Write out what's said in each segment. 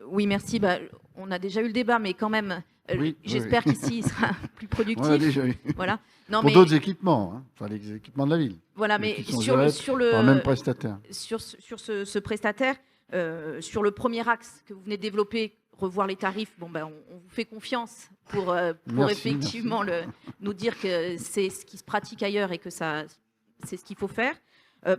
Oui, merci. On a déjà eu le débat, mais quand même, Oui, j'espère qu'ici, il sera plus productif. On l'a déjà eu. Voilà. Non, Pour mais, d'autres équipements, hein, enfin les équipements de la ville, voilà, mais mais qui sont gérés par le même prestataire. sur ce prestataire, sur le premier axe que vous venez de développer, revoir les tarifs, on vous fait confiance pour Merci. effectivement nous dire que c'est ce qui se pratique ailleurs et que c'est ce qu'il faut faire.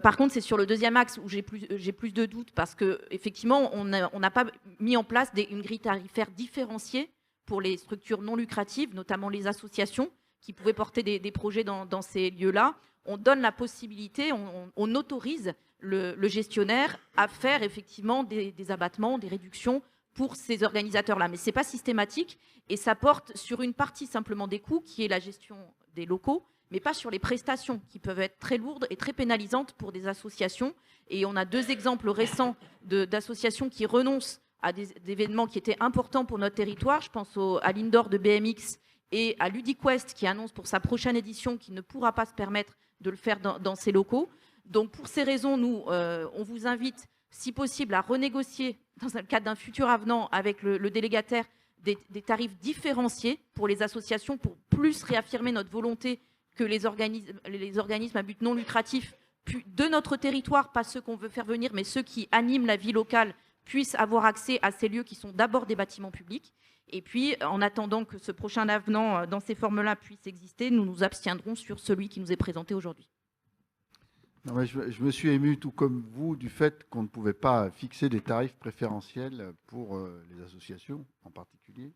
Par contre, c'est sur le deuxième axe où j'ai plus de doutes parce qu'effectivement, on n'a pas mis en place une grille tarifaire différenciée pour les structures non lucratives, notamment les associations qui pouvaient porter des projets dans ces lieux-là. On donne la possibilité, on autorise le gestionnaire à faire effectivement des abattements, des réductions pour ces organisateurs-là. Mais ce n'est pas systématique et ça porte sur une partie simplement des coûts qui est la gestion des locaux, mais pas sur les prestations qui peuvent être très lourdes et très pénalisantes pour des associations. Et on a 2 exemples récents d'associations qui renoncent à des événements qui étaient importants pour notre territoire. Je pense à l'Indoor de BMX et à LudiQuest qui annonce pour sa prochaine édition qu'il ne pourra pas se permettre de le faire dans ses locaux. Donc pour ces raisons, nous, on vous invite, si possible, à renégocier dans le cadre d'un futur avenant avec le délégataire des tarifs différenciés pour les associations pour plus réaffirmer notre volonté que les organismes à but non lucratif de notre territoire, pas ceux qu'on veut faire venir, mais ceux qui animent la vie locale, puissent avoir accès à ces lieux qui sont d'abord des bâtiments publics. Et puis, en attendant que ce prochain avenant dans ces formes-là puisse exister, nous nous abstiendrons sur celui qui nous est présenté aujourd'hui. Je me suis ému, tout comme vous, du fait qu'on ne pouvait pas fixer des tarifs préférentiels pour les associations en particulier.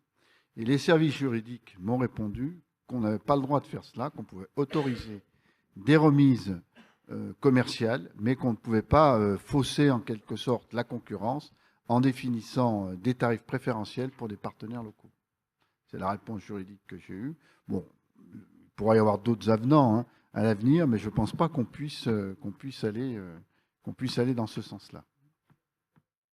Et les services juridiques m'ont répondu qu'on n'avait pas le droit de faire cela, qu'on pouvait autoriser des remises commerciales, mais qu'on ne pouvait pas fausser en quelque sorte la concurrence en définissant des tarifs préférentiels pour des partenaires locaux. C'est la réponse juridique que j'ai eue. Bon, il pourra y avoir d'autres avenants à l'avenir, mais je ne pense pas qu'on puisse aller dans ce sens-là.